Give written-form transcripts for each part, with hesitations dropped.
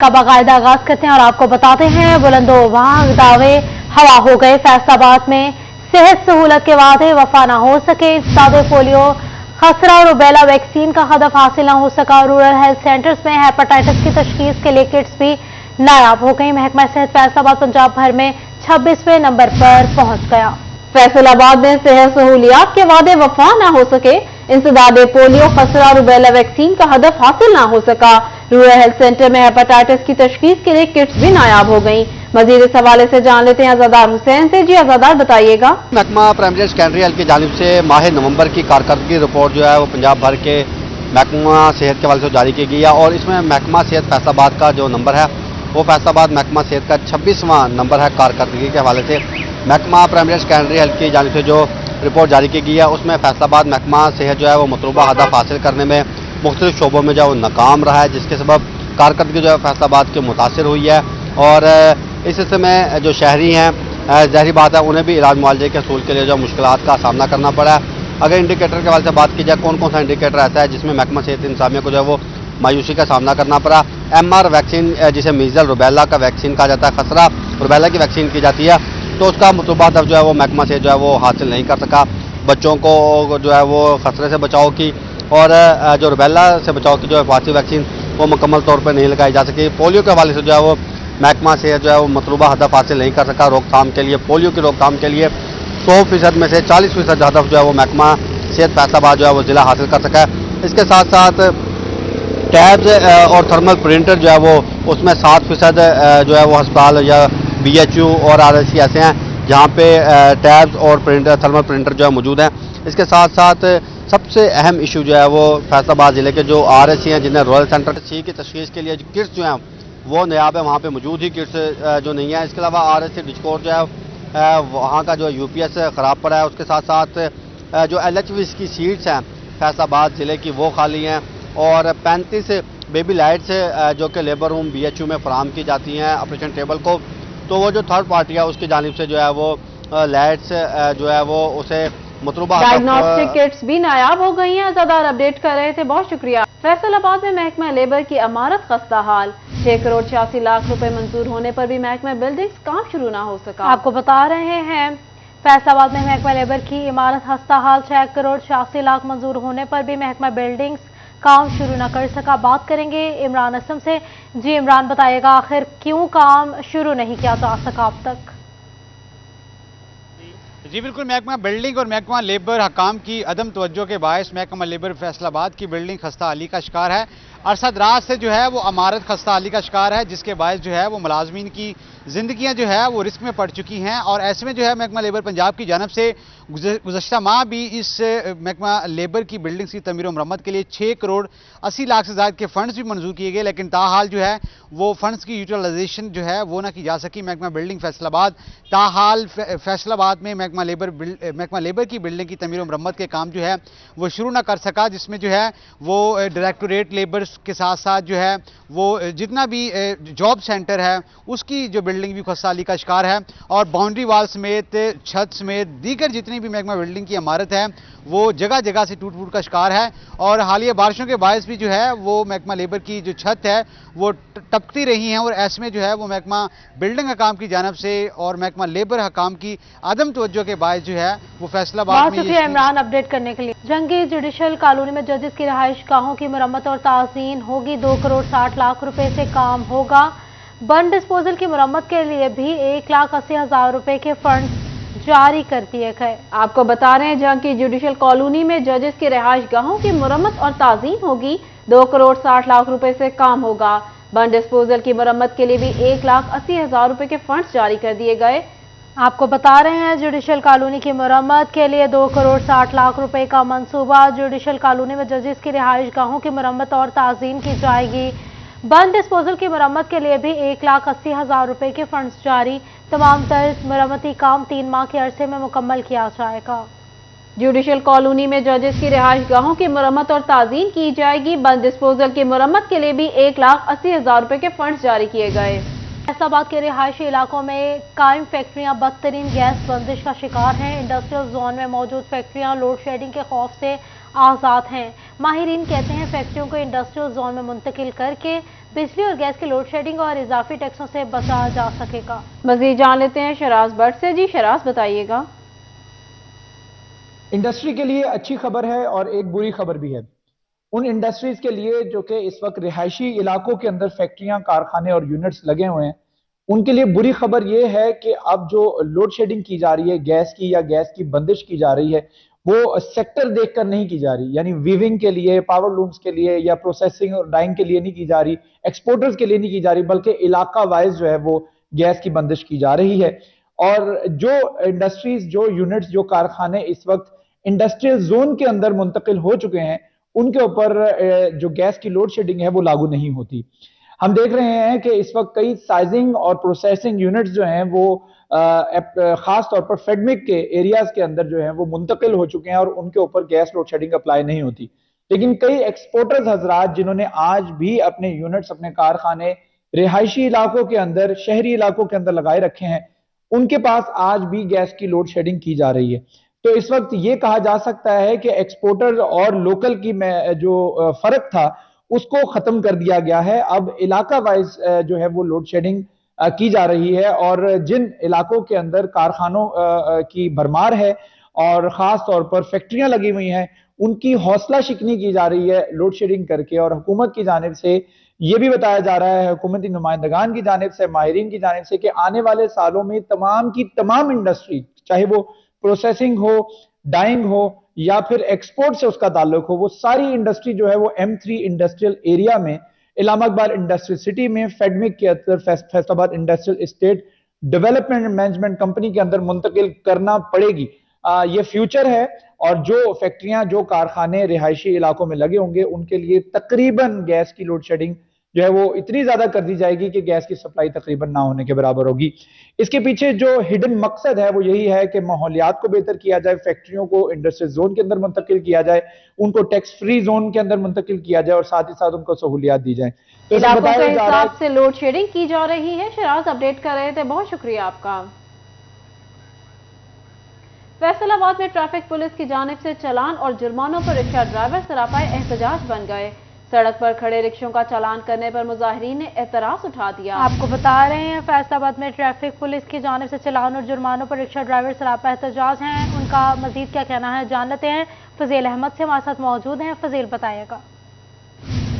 का बाकायदा आगाज करते हैं और आपको बताते हैं बुलंदोबांग दावे हवा हो गए। फैसलाबाद में सेहत सहूलत के वादे वफा न हो सके। दावे पोलियो खसरा और रूबेला वैक्सीन का हदफ हासिल न हो सका। रूरल हेल्थ सेंटर्स में हेपेटाइटिस की तशखीस के लिए किट्स भी नायाब हो गई। महकमा सेहत फैसलाबाद पंजाब भर में 26वें नंबर पर पहुंच गया। फैसलाबाद में सेहत सहूलियात के वादे वफा न हो सके। इंसदादे पोलियो खसरा रूबेला वैक्सीन का हदफ हासिल न हो सका। रूरल हेल्थ सेंटर में हेपेटाइटिस की तशखीस के लिए किट्स भी नायाब हो गई। मजीद इस हवाले से जान लेते हैं अजादार हुसैन से। जी अजादार बताइएगा। महकमा प्राइमरी सेकेंडरी हेल्थ की जानिब से माह नवंबर की कारकर्दगी रिपोर्ट जो है वो पंजाब भर के महकमा सेहत के हवाले से जारी की गई है और इसमें महकमा सेहत फैसलाबाद का जो नंबर है वो फैसलाबाद महकमा सेहत का 26वां नंबर है कारकर्दगी के हवाले से। महकमा प्राइमरी सेकेंडरी हेल्थ की जानिब से जो रिपोर्ट जारी की गई है उसमें फैसलाबाद महकमा सेहत जो है वो मतलूबा हदफ हासिल करने में मुख्तलिफ शोबों में जो है वो नाकाम रहा है, जिसके सबब कारकर्दगी जो है फैसलाबाद की मुतासिर हुई है। और इस हिस्से में जो शहरी हैं ज़ाहिर बात है उन्हें भी इलाज मुआवजे के हसूल के लिए जो मुश्किलात का सामना करना पड़ा है। अगर इंडिकेटर के हवाले से बात की जाए कौन कौन सा इंडिकेटर ऐसा है जिसमें महकमा सेहत इंतजामिया को जो है वो मायूसी का सामना करना पड़ा। MR वैक्सीन जिसे मीजल रुबेला का वैक्सीन कहा जाता है, खसरा रुबेला की वैक्सीन की जाती है, तो उसका मतलूबा हदफ जो है वो महकमा सेहत जो है वो हासिल नहीं कर सका। बच्चों को जो है वो खसरे से बचाव की और जो रुबेला से बचाव की जो हिफाजती वैक्सीन वो मुकम्मल तौर पर नहीं लगाई जा सकी। पोलियो के हवाले से जो है वो महकमा सेहत जो है वो मतलूबा हदफ हासिल नहीं कर सका। रोकथाम के लिए पोलियो की रोकथाम के लिए 100% में से 40% हदफ जो है वो महकमा सेहत फैसलाबाद जो है वो ज़िला हासिल कर सका है। इसके साथ साथ टैब्स और थर्मल प्रिंटर जो है वो उसमें 7% जो है वो अस्पताल या BHU और RSC ऐसे हैं जहाँ पे टैब्स और प्रिंटर थर्मल प्रिंटर जो है मौजूद हैं। इसके साथ साथ सबसे अहम इशू जो है वो फैसलाबाद ज़िले के जो RSC हैं जिन्हें रॉयल सेंटर सी की तशखीस के लिए जो किट्स जो हैं वो नायाब है, वहाँ पे मौजूद ही किट्स जो नहीं है। इसके अलावा RSC डिस्कोर जो है वहाँ का जो UPS ख़राब पड़ा है। उसके साथ साथ जो LHV की सीट्स हैं फैसलाबाद ज़िले की वो खाली हैं और 35 बेबी लाइट्स जो कि लेबर रूम BHU में फराहम की जाती हैं ऑपरेशन टेबल को, तो वो जो थर्ड पार्टी है उसकी जानिब से जो है वो लाइट्स जो है वो उसे मतलूबा डायग्नोस्टिक किट्स भी नायाब हो गई हैं। अजादार अपडेट कर रहे थे, बहुत शुक्रिया। फैसलाबाद में महकमा लेबर की इमारत खस्ता हाल। 6 करोड़ 86 लाख रुपए मंजूर होने पर भी महकमा बिल्डिंग्स काम शुरू ना हो सका। आपको बता रहे हैं फैसलाबाद में महकमा लेबर की इमारत खस्ता हाल। 6 करोड़ 86 लाख मंजूर होने पर भी महकमा बिल्डिंग्स काम शुरू न कर सका। बात करेंगे इमरान असम से। जी इमरान बताइएगा आखिर क्यों काम शुरू नहीं किया जा सका अब तक? जी बिल्कुल, महकमा बिल्डिंग और महकमा लेबर हकाम की अदम तवज्जो के बायस महकमा लेबर फैसलाबाद की बिल्डिंग खस्ता हाली का शिकार है। अरसा दराज से जो है वो इमारत खस्ता हाली का शिकार है, जिसके बायस जो है वो मुलाजमीन की जिंदगियां जो है वो रिस्क में पड़ चुकी हैं। और ऐसे में जो है महकमा लेबर पंजाब की जानब से गुज़श्ता माह भी इस महकमा लेबर की बिल्डिंग्स की तमीर और मरम्मत के लिए 6 करोड़ 80 लाख से ज़्यादा के फंड्स भी मंजूर किए गए, लेकिन ताहाल जो है वो फंड्स की यूटिलाइजेशन जो है वो ना की जा सकी। महकमा बिल्डिंग फैसलाबाद ताहाल फैसलाबाद में महकमा लेबर की बिल्डिंग की तमीर और मरम्मत के काम जो है वो शुरू ना कर सका, जिसमें जो है वो डायरेक्टोरेट लेबर के साथ साथ जो है वो जितना भी जॉब सेंटर है उसकी जो बिल्डिंग भी खस्ताहाली का शिकार है। और बाउंड्री वाल समेत छत समेत दीगर जितनी भी महकमा बिल्डिंग की इमारत है वो जगह जगह से टूट फूट का शिकार है। और हालिया बारिशों के बायस भी जो है वो महकमा लेबर की जो छत है वो टपकती रही हैं। और ऐसे में जो है वो महकमा बिल्डिंग हकाम की जानब से और महकमा लेबर हकाम की आदम तवज्जो के बायस जो है वो फैसलाबाद में। शुक्रिया इमरान अपडेट करने के लिए। जंगी जुडिशल कॉलोनी में जजेस की रिहाइश गाहों की मरम्मत और ताज़ीन होगी। 2 करोड़ 60 लाख रुपए से काम होगा। बर्न डिस्पोजल की मरम्मत के लिए भी 1,80,000 रुपए के फंड जारी कर दिए गए। आपको बता रहे हैं जहां की जुडिशल कॉलोनी में जजेस की रिहाइश गाहों की मरम्मत और ताज़ीन होगी। 2 करोड़ 60 लाख रुपए से काम होगा। बर्न डिस्पोजल की मरम्मत के लिए भी 1,80,000 रुपए के फंड जारी कर दिए गए। आपको बता रहे हैं जुडिशल कॉलोनी की मरम्मत के लिए 2 करोड़ 60 लाख रुपए का मंसूबा। जुडिशल कॉलोनी में जजेस की रिहाइश गाहों की मरम्मत और ताज़ीन की जाएगी। बर्न डिस्पोजल की मरम्मत के लिए भी 1,80,000 रुपए के फंड्स जारी। तमाम तर मरम्मती काम 3 माह के अरसे में मुकम्मल किया जाएगा। जुडिशल कॉलोनी में जजेस की रिहाइश गाहों की मरम्मत और ताज़ीन की जाएगी। बर्न डिस्पोजल की मरम्मत के लिए भी 1,80,000 रुपए के फंड्स जारी किए गए। फैसलाबाद के रिहायशी इलाकों में कायम फैक्ट्रियां बदतरीन गैस बंदिश का शिकार हैं। इंडस्ट्रियल जोन में मौजूद फैक्ट्रियां लोड शेडिंग के खौफ से आज़ाद हैं। माहिरीन कहते हैं फैक्ट्रियों को इंडस्ट्रियल जोन में मुंतकिल करके बिजली और गैस की लोड शेडिंग और इजाफी टैक्सों से बचा जा सकेगा। मजीद जान लेते हैं शराज भट्ट से। जी शराज, बताइएगा। इंडस्ट्री के लिए अच्छी खबर है और एक बुरी खबर भी है। उन इंडस्ट्रीज के लिए जो कि इस वक्त रिहायशी इलाकों के अंदर फैक्ट्रियां, कारखाने और यूनिट्स लगे हुए हैं, उनके लिए बुरी खबर यह है कि अब जो लोड शेडिंग की जा रही है गैस की, या गैस की बंदिश की जा रही है, वो सेक्टर देखकर नहीं की जा रही। यानी वीविंग के लिए, पावर लूम्स के लिए या प्रोसेसिंग और डाइंग के लिए नहीं की जा रही, एक्सपोर्टर्स के लिए नहीं की जा रही, बल्कि इलाका वाइज जो है वो गैस की बंदिश की जा रही है। और जो इंडस्ट्रीज, जो यूनिट्स, जो कारखाने इस वक्त इंडस्ट्रियल जोन के अंदर मुंतकिल हो चुके हैं, उनके ऊपर जो गैस की लोड शेडिंग है वो लागू नहीं होती। हम देख रहे हैं कि इस वक्त कई साइजिंग और प्रोसेसिंग यूनिट्स जो हैं वो खास तौर पर फेडमिक के एरियाज के अंदर जो हैं वो मुंतकिल हो चुके हैं और उनके ऊपर गैस लोड शेडिंग अप्लाई नहीं होती। लेकिन कई एक्सपोर्टर्स हजरात जिन्होंने आज भी अपने यूनिट्स, अपने कारखाने रिहायशी इलाकों के अंदर, शहरी इलाकों के अंदर लगाए रखे हैं, उनके पास आज भी गैस की लोड शेडिंग की जा रही है। तो इस वक्त ये कहा जा सकता है कि एक्सपोर्टर और लोकल की जो फर्क था उसको खत्म कर दिया गया है। अब इलाका वाइज जो है वो लोड शेडिंग की जा रही है, और जिन इलाकों के अंदर कारखानों की भरमार है और खास तौर पर फैक्ट्रियां लगी हुई हैं, उनकी हौसला शिकनी की जा रही है लोड शेडिंग करके। और हुकूमत की जानिब से ये भी बताया जा रहा है, हुकूमती नुमाइंदगान की जानिब से, माहिरीन की जानिब से, कि आने वाले सालों में तमाम की तमाम इंडस्ट्री, चाहे वो प्रोसेसिंग हो, डाइंग हो या फिर एक्सपोर्ट से उसका ताल्लुक हो, वो सारी इंडस्ट्री जो है वो M3 इंडस्ट्रियल एरिया में, इलाहाबाद इंडस्ट्रियल सिटी में, फेडमिक के अंदर, Faisalabad industrial estate development management company के अंदर मुंतकिल करना पड़ेगी। ये फ्यूचर है, और जो फैक्ट्रियां, जो कारखाने रिहायशी इलाकों में लगे होंगे, उनके लिए तकरीबन गैस की लोड शेडिंग जो है वो इतनी ज्यादा कर दी जाएगी कि गैस की सप्लाई तकरीबन ना होने के बराबर होगी। इसके पीछे जो हिडन मकसद है वो यही है कि माहौलियात को बेहतर किया जाए, फैक्ट्रियों को इंडस्ट्रियल जोन के अंदर मुंतकिल किया जाए, उनको टैक्स फ्री जोन के अंदर मुंतकिल किया जाए, और साथ ही साथ उनको सहूलियात दी जाए। तो इलाकों के हिसाब से लोड शेडिंग की जा रही है। शराज अपडेट कर रहे थे, बहुत शुक्रिया आपका। फैसलाबाद में ट्रैफिक पुलिस की जानिब से चालान और जुर्मानों पर रिक्शा ड्राइवर सरापाए एहतजाज बन गए। सड़क पर खड़े रिक्शों का चालान करने पर मुजाहिरीन ने एतराज उठा दिया। आपको बता रहे हैं फैसलाबाद में ट्रैफिक पुलिस की जानिब से चालान और जुर्मानों पर रिक्शा ड्राइवर सरापा एहतजाज हैं। उनका मजीद क्या कहना है जान लेते हैं। फजील अहमद से हमारे साथ मौजूद हैं। फजील, बताइएगा।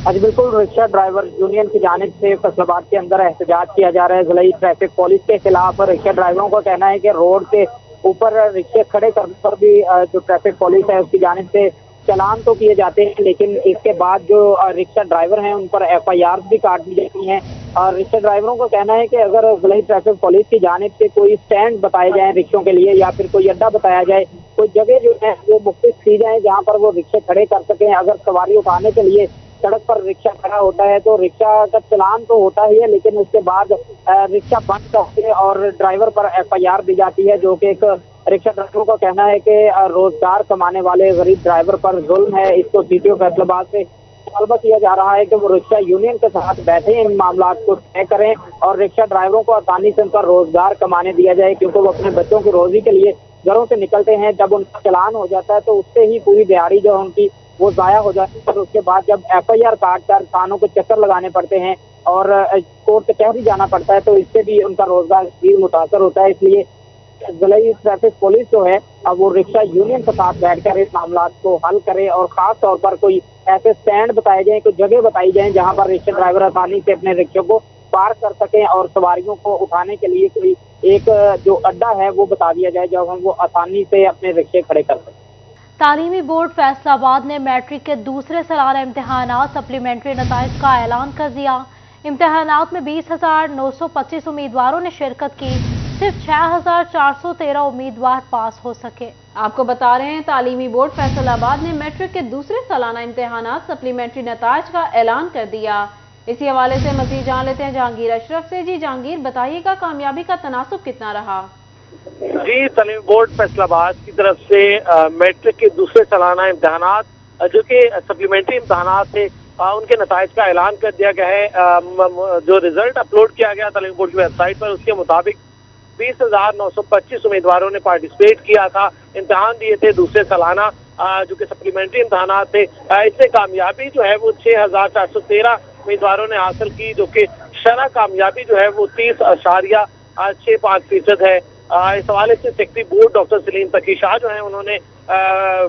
आज बिल्कुल रिक्शा ड्राइवर यूनियन की जानिब से फैसलाबाद के अंदर एहतजाज किया जा रहा है जिला ट्रैफिक पुलिस के खिलाफ। रिक्शा ड्राइवरों का कहना है कि रोड से ऊपर रिक्शे खड़े करने पर भी जो ट्रैफिक पुलिस है उसकी जानिब से चालान तो किए जाते हैं, लेकिन इसके बाद जो रिक्शा ड्राइवर हैं उन पर FIR भी काट दी जाती हैं। और रिक्शा ड्राइवरों का कहना है कि अगर जिला ट्रैफिक पुलिस की जानिब से कोई स्टैंड बताए जाए रिक्शों के लिए, या फिर कोई अड्डा बताया जाए, कोई जगह जो है वो मुख्तस की जाए जहाँ पर वो रिक्शे खड़े कर सकें। अगर सवारी उठाने के लिए सड़क पर रिक्शा खड़ा होता है तो रिक्शा का चालान तो होता ही है, लेकिन उसके बाद रिक्शा बंद करके और ड्राइवर पर FIR दी जाती है, जो कि एक रिक्शा ड्राइवरों का कहना है कि रोजगार कमाने वाले गरीब ड्राइवर पर जुल्म है। इसको CTO फैसलाबाद से मुतालबा किया जा रहा है कि वो रिक्शा यूनियन के साथ बैठे इन मामला को तय करें और रिक्शा ड्राइवरों को आसानी से उनका रोजगार कमाने दिया जाए, क्योंकि वो अपने बच्चों की रोजी के लिए घरों से निकलते हैं। जब उनका चालान हो जाता है तो उससे ही पूरी दिहाड़ी जो उनकी वो जाया हो जाती है। और उसके बाद जब FIR काट कर थानों को चक्कर लगाने पड़ते हैं और कोर्ट कचहरी जाना पड़ता है, तो इससे भी उनका रोजगार भी मुतासर होता है। इसलिए जिला ट्रैफिक पुलिस जो है अब वो रिक्शा यूनियन के साथ बैठकर इस मामला को हल करे, और खास तौर पर कोई ऐसे स्टैंड बताए जाएं, कोई जगह बताई जाए जहां पर रिक्शा ड्राइवर आसानी से अपने रिक्शे को पार कर सकें, और सवारियों को उठाने के लिए कोई एक जो अड्डा है वो बता दिया जाए जब हम वो आसानी से अपने रिक्शे खड़े कर सकें। तालीमी बोर्ड फैसलाबाद ने मैट्रिक के दूसरे सालाना इम्तहानात सप्लीमेंट्री नताइज का ऐलान कर दिया। इम्तहानात में 20,925 उम्मीदवारों ने शिरकत की, सिर्फ 6,413 उम्मीदवार पास हो सके। आपको बता रहे हैं तालीमी बोर्ड फैसलाबाद ने मैट्रिक के दूसरे सालाना इम्तहानात सप्लीमेंट्री नताइज का ऐलान कर दिया। इसी हवाले से मजीद जान लेते हैं जहांगीर अशरफ से। जी जहांगीर, बताइएगा कामयाबी का तनासुब कितना रहा? जी, तालीमी बोर्ड फैसलाबाद की तरफ से मैट्रिक के दूसरे सालाना इम्तहानात जो कि सप्लीमेंट्री इम्तहानात थे उनके नताइज का ऐलान कर दिया गया है। जो रिजल्ट अपलोड किया गया तालीमी बोर्ड की वेबसाइट पर, उसके मुताबिक 20,925 उम्मीदवारों ने पार्टिसिपेट किया था, इम्तहान दिए थे दूसरे सालाना जो कि सप्लीमेंट्री इम्तहानात थे। इससे कामयाबी जो है वो 6,413 उम्मीदवारों ने हासिल की, जो कि शरह कामयाबी जो है वो 30.65% है। इस हवाले से सेक्रेटरी बोर्ड डॉक्टर सलीम तकी शाह जो है उन्होंने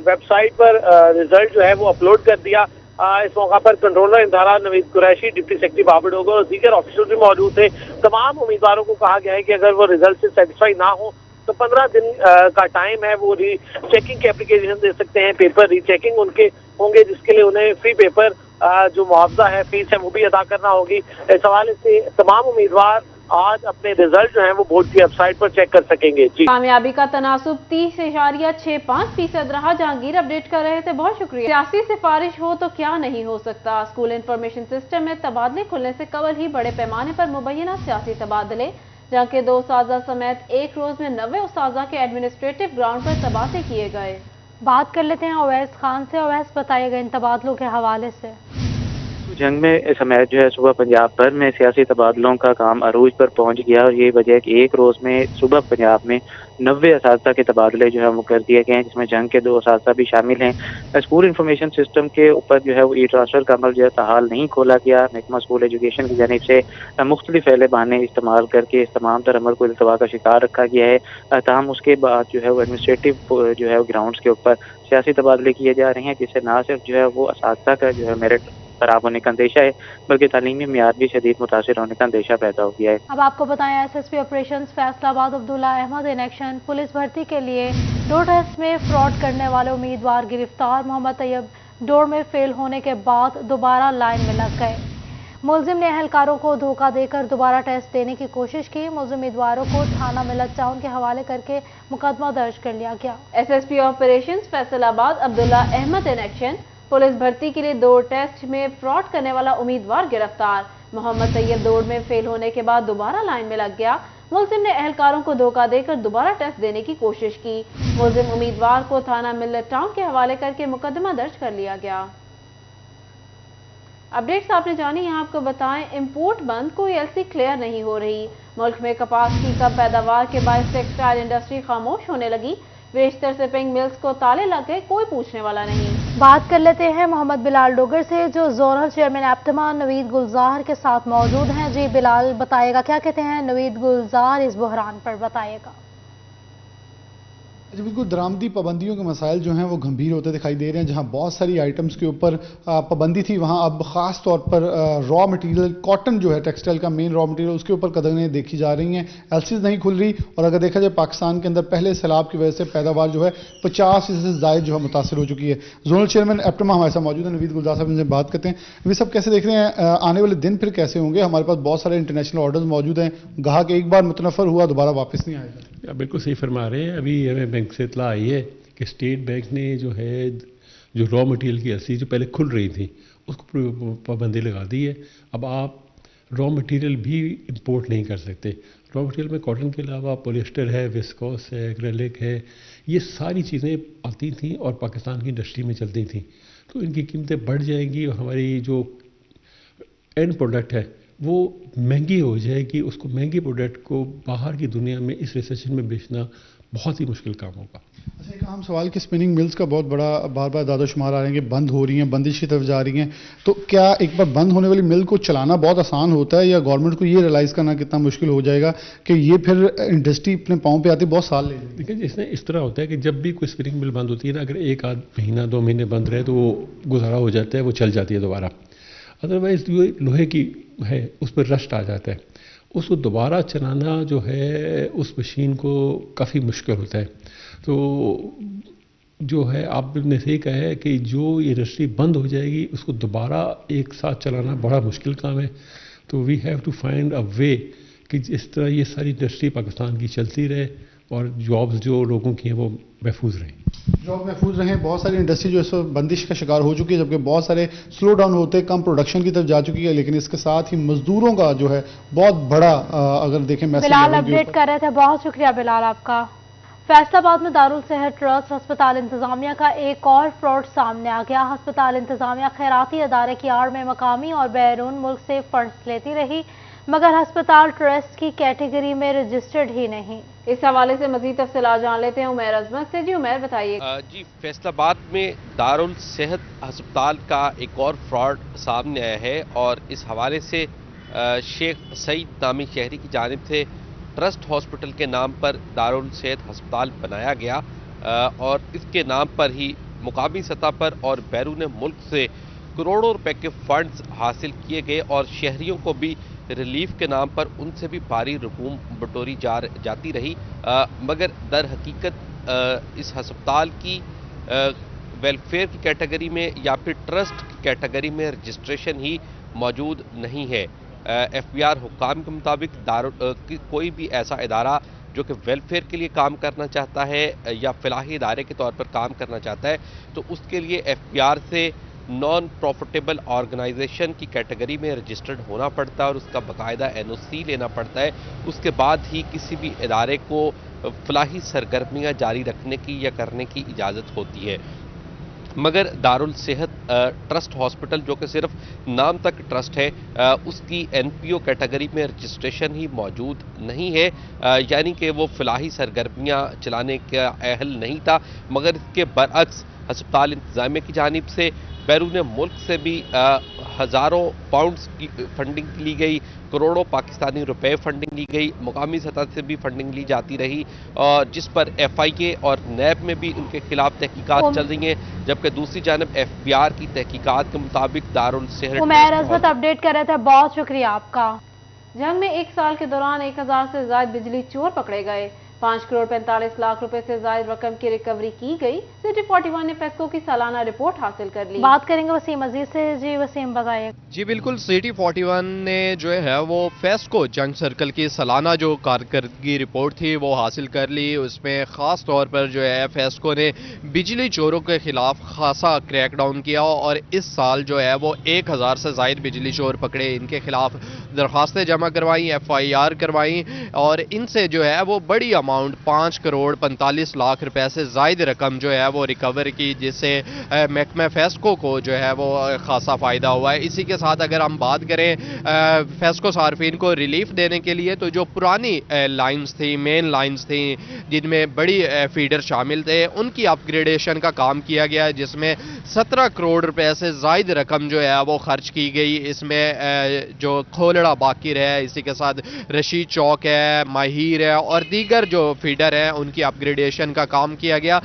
वेबसाइट पर रिजल्ट जो है वो अपलोड कर दिया। इस मौका पर कंट्रोलर इम्तिहानात नवीद कुरैशी, डिप्टी सेक्रेटरी बाबर डोगर और दीगर ऑफिसर भी मौजूद थे। तमाम उम्मीदवारों को कहा गया है कि अगर वो रिजल्ट से सेटिस्फाई ना हो तो 15 दिन का टाइम है, वो री चेकिंग की एप्लीकेशन दे सकते हैं, पेपर रीचेकिंग उनके होंगे, जिसके लिए उन्हें फ्री पेपर जो मुआवजा है, फीस है, वो भी अदा करना होगी। इस हवाले से तमाम उम्मीदवार आज अपने रिजल्ट जो है वो बोर्ड की वेबसाइट पर चेक कर सकेंगे। जी, कामयाबी का तनासुब 30.65% रहा। जहांगीर अपडेट कर रहे थे, बहुत शुक्रिया। सियासी सिफारिश हो तो क्या नहीं हो सकता। स्कूल इंफॉर्मेशन सिस्टम में तबादले खुलने से कबल ही बड़े पैमाने पर मुबैना सियासी तबादले, जहाँ के 2 उस्ताजा समेत एक रोज में 90 उस्ताजा के एडमिनिस्ट्रेटिव ग्राउंड पर तबादले किए गए। बात कर लेते हैं अवैस खान से। अवैस, बताइएगा इन तबादलों के हवाले से। जंग में समेत जो है सुबह पंजाब भर में सियासी तबादलों का काम अरूज पर पहुंच गया और ये वजह है कि एक रोज़ में सुबह पंजाब में 90 असातिज़ा के तबादले जो है वो कर दिए गए हैं, जिसमें जंग के 2 असातिज़ा भी शामिल हैं। स्कूल इंफॉर्मेशन सिस्टम के ऊपर जो है वो ई ट्रांसफ़र का अमल जो है ताहाल नहीं खोला गया। महकमा स्कूल एजुकेशन की जानिब से मुख्तलिफ पहले बहाने इस्तेमाल करके इस तमाम तर अमल को इल्तवा का शिकार रखा गया है। ताहम उसके बाद जो है वो एडमिनिस्ट्रेटिव जो है ग्राउंड्स के ऊपर सियासी तबादले किए जा रहे हैं, जिससे ना सिर्फ जो है वो असातिज़ा का जो है मेरिट खराब होने का अंदेशा है, बल्कि तालीमी मियार भी शदीद मुतासिर होने का अंदेशा पैदा हो गया है। अब आपको बताएं, SSP operations Faisalabad Abdullah Ahmad in action. Police भर्ती के लिए डोर टेस्ट में फ्रॉड करने वाले उम्मीदवार गिरफ्तार। मोहम्मद तैयब डोर में फेल होने के बाद दोबारा लाइन में लग गए। मुलजिम ने अहलकारों को धोखा देकर दोबारा टेस्ट देने की कोशिश की। मुलजिम उम्मीदवारों को थाना मिलत टाउन के हवाले करके मुकदमा दर्ज कर लिया गया। SSP operations Faisalabad Abdullah Ahmad in action. Police भर्ती के लिए दौड़ टेस्ट में फ्रॉड करने वाला उम्मीदवार गिरफ्तार। मोहम्मद तैयब दौड़ में फेल होने के बाद दोबारा लाइन में लग गया। मुलजिम ने अहलकारों को धोखा देकर दोबारा टेस्ट देने की कोशिश की। मुलजिम उम्मीदवार को थाना मिलत टाउन के हवाले करके मुकदमा दर्ज कर लिया गया। अपडेट्स आपने जानी, यहाँ आपको बताएं, इंपोर्ट बंद, कोई एलसी क्लियर नहीं हो रही। मुल्क में कपास की कम पैदावार के बायस टेक्सटाइल इंडस्ट्री खामोश होने लगी। बेशतर शिपिंग मिल्स को ताले लग गए, कोई पूछने वाला नहीं। बात कर लेते हैं मोहम्मद बिलाल डोगर से, जो जोनल चेयरमैन एप्टमा नवीद गुलजार के साथ मौजूद हैं। जी बिलाल, बताइएगा क्या कहते हैं नवीद गुलजार इस बहरान पर, बताइएगा। जी बिल्कुल, दरामदी पाबंदियों के मसाइल जो हैं वो गंभीर होते दिखाई दे रहे हैं। जहां बहुत सारी आइटम्स के ऊपर पाबंदी थी, वहां अब ख़ास तौर पर रॉ मटेरियल कॉटन जो है टेक्सटाइल का मेन रॉ मटेरियल, उसके ऊपर कदमें देखी जा रही हैं। एलसीज नहीं खुल रही और अगर देखा जाए पाकिस्तान के अंदर पहले सैलाब की वजह से पैदावार जो है 50% से ज़ायद जो है मुतासर हो चुकी है। जोनल चेयरमैन एप्टमा हमारे साथ मौजूद है, नवीद गुलजार साहब, इनसे बात करते हैं। नवीद साहब, कैसे देख रहे हैं आने वाले दिन फिर कैसे होंगे? हमारे पास बहुत सारे इंटरनेशनल ऑर्डर्स मौजूद हैं, ग्राहक एक बार मुतनफ़र हुआ दोबारा वापस नहीं आएगा। बिल्कुल सही फरमा रहे हैं। अभी हमें बैंक से इतला आई है कि स्टेट बैंक ने जो है जो रॉ मटेरियल की एलसी जो पहले खुल रही थी उसको पाबंदी लगा दी है। अब आप रॉ मटेरियल भी इंपोर्ट नहीं कर सकते। रॉ मटेरियल में कॉटन के अलावा पॉलिएस्टर है, विस्कोस है, एक्रेलिक है, ये सारी चीज़ें आती थी और पाकिस्तान की इंडस्ट्री में चलती थी, तो इनकी कीमतें बढ़ जाएंगी और हमारी जो एंड प्रोडक्ट है वो महंगी हो जाएगी। उसको महंगी प्रोडक्ट को बाहर की दुनिया में इस रिसेशन में बेचना बहुत ही मुश्किल काम होगा। अच्छा, एक आम सवाल कि स्पिनिंग मिल्स का बहुत बड़ा बार बार दादा शुमार आ रहे हैं कि बंद हो रही हैं, बंदिश की तरफ जा रही हैं, तो क्या एक बार बंद होने वाली मिल को चलाना बहुत आसान होता है या गवर्नमेंट को ये रियलाइज़ करना कितना मुश्किल हो जाएगा कि ये फिर इंडस्ट्री अपने पाँव पे आती बहुत साल ले जाएगी? देखिए, इसमें इस तरह होता है कि जब भी कोई स्पिनिंग मिल बंद होती है ना, अगर एक आध महीना 2 महीने बंद रहे तो वो गुजारा हो जाता है, वो चल जाती है दोबारा। अदरवाइज जो लोहे की है उस पर रस्ट आ जाता है, उसको दोबारा चलाना जो है उस मशीन को काफ़ी मुश्किल होता है। तो जो है आपने सही कहा है कि जो ये इंडस्ट्री बंद हो जाएगी उसको दोबारा एक साथ चलाना बड़ा मुश्किल काम है। तो we have to find a way कि इस तरह ये सारी इंडस्ट्री पाकिस्तान की चलती रहे और जॉब्स जो लोगों की हैं वो महफूज रहें। जॉब महफूज रहें। बहुत सारी इंडस्ट्री जो है बंदिश का शिकार हो चुकी है, जबकि बहुत सारे स्लो डाउन होते, कम प्रोडक्शन की तरफ जा चुकी है, लेकिन इसके साथ ही मजदूरों का जो है बहुत बड़ा अगर देखें मैसेज बिलाल अपडेट कर रहे थे, बहुत शुक्रिया बिलाल आपका। फैसलाबाद में दारुल सेहत ट्रस्ट अस्पताल इंतजामिया का एक और फ्रॉड सामने आ गया। अस्पताल इंतजामिया खैराती अदारे की आड़ में मकामी और बैरून मुल्क से फंड्स लेती रही। मगर अस्पताल ट्रस्ट की कैटेगरी में रजिस्टर्ड ही नहीं। इस हवाले से मजीद तफसीलात जान लेते हैं उमैर अजमत से। जी उमैर बताइए। जी, फैसलाबाद में दारुल सेहत अस्पताल का एक और फ्रॉड सामने आया है और इस हवाले से शेख सईद नामी शहरी की जानिब से ट्रस्ट हॉस्पिटल के नाम पर दारुल सेहत अस्पताल बनाया गया और इसके नाम पर ही मुकामी सतह पर और बैरून मुल्क से करोड़ों रुपए के फंड्स हासिल किए गए और शहरियों को भी रिलीफ के नाम पर उनसे भी भारी रकूम बटोरी जाती रही, मगर दर हकीकत इस अस्पताल की वेलफेयर की कैटेगरी में या फिर ट्रस्ट की कैटेगरी में रजिस्ट्रेशन ही मौजूद नहीं है। एफबीआर हुक्काम के मुताबिक कोई भी ऐसा इदारा जो कि वेलफेयर के लिए काम करना चाहता है या फलाही इदारे के तौर पर काम करना चाहता है तो उसके लिए एफबीआर से नॉन प्रॉफिटेबल ऑर्गेनाइजेशन की कैटेगरी में रजिस्टर्ड होना पड़ता है और उसका बाकायदा एनओसी लेना पड़ता है। उसके बाद ही किसी भी इदारे को फलाही सरगर्मियां जारी रखने की या करने की इजाज़त होती है। मगर दारुल सेहत ट्रस्ट हॉस्पिटल जो कि सिर्फ नाम तक ट्रस्ट है उसकी एनपीओ कैटेगरी में रजिस्ट्रेशन ही मौजूद नहीं है, यानी कि वो फलाही सरगर्मियां चलाने का अहल नहीं था। मगर इसके बरअक्स अस्पताल इंतजामिया की जानिब से बैरून मुल्क से भी हज़ारों पाउंड्स की फंडिंग ली गई, करोड़ों पाकिस्तानी रुपए फंडिंग ली गई, मुकामी सतह से भी फंडिंग ली जाती रही और जिस पर एफआईए और नैब में भी उनके खिलाफ तहकीकात चल रही हैं, जबकि दूसरी जानब एफबीआर की तहकीकात के मुताबिक दारुल सेहत। उमैर अजमत अपडेट कर रहे थे, बहुत शुक्रिया आपका। जंग में एक साल के दौरान 1000 से ज्यादा बिजली चोर पकड़े गए, 5 करोड़ 45 लाख रुपए से ज्यादा रकम की रिकवरी की गई। सिटी 41 ने फेस्को की सालाना रिपोर्ट हासिल कर ली। बात करेंगे वसीम अजीज से। जी वसीम बताइए। जी बिल्कुल, सिटी 41 ने जो है वो फेस्को जंग सर्कल की सालाना जो कारकर्दगी रिपोर्ट थी वो हासिल कर ली। उसमें खास तौर पर जो है फेस्को ने बिजली चोरों के खिलाफ खासा क्रैकडाउन किया और इस साल जो है वो 1000 से ज्यादा बिजली चोर पकड़े, इनके खिलाफ दरखास्तें जमा करवाई, FIR करवाई और इनसे जो है वो बड़ी अमाउंट 5 करोड़ 45 लाख रुपए से ज्यादा रकम जो है वो रिकवर की, जिससे महकमा फेस्को को जो है वो खासा फायदा हुआ है। इसी के साथ अगर हम बात करें फेस्को सार्फिन को रिलीफ देने के लिए तो जो पुरानी लाइंस थी, मेन लाइंस थी जिनमें बड़ी फीडर शामिल थे, उनकी अपग्रेडेशन का काम किया गया जिसमें 17 करोड़ रुपए से ज्यादा रकम जो है वो खर्च की गई। इसमें जो खोलड़ा बाकी है, इसी के साथ रशीद चौक है, माहिर है और दीगर जो फीडर हैं उनकी अपग्रेडेशन का काम किया गया।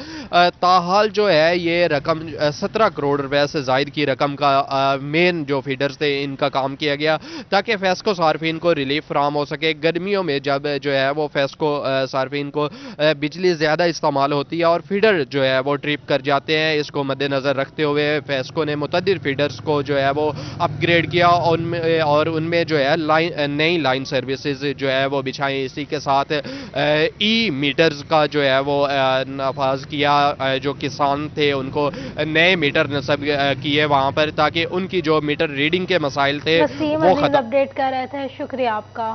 ताहाल जो है ये रकम 17 करोड़ रुपए से ज्यादा की रकम का मेन जो फीडर्स थे इनका काम किया गया ताकि फेस्को सार्फिन को रिलीफ फराम हो सके। गर्मियों में जब जो है वो फेस्को सार्फिन को बिजली ज्यादा इस्तेमाल होती है और फीडर जो है वो ट्रिप कर जाते हैं, इसको मद्देनजर रखते हुए फेस्को ने मुतअद्दिद फीडर्स को जो है वो अपग्रेड किया और उनमें जो है नई लाइन सर्विसेज जो है वो बिछाई। इसी के साथ ई मीटर्स का जो है वो नफाज किया, जो किसान थे उनको नए मीटर नस्ब किए वहां पर ताकि उनकी जो मीटर रीडिंग के मसाइल थे वो खत्म। अपडेट कर रहे थे, शुक्रिया आपका।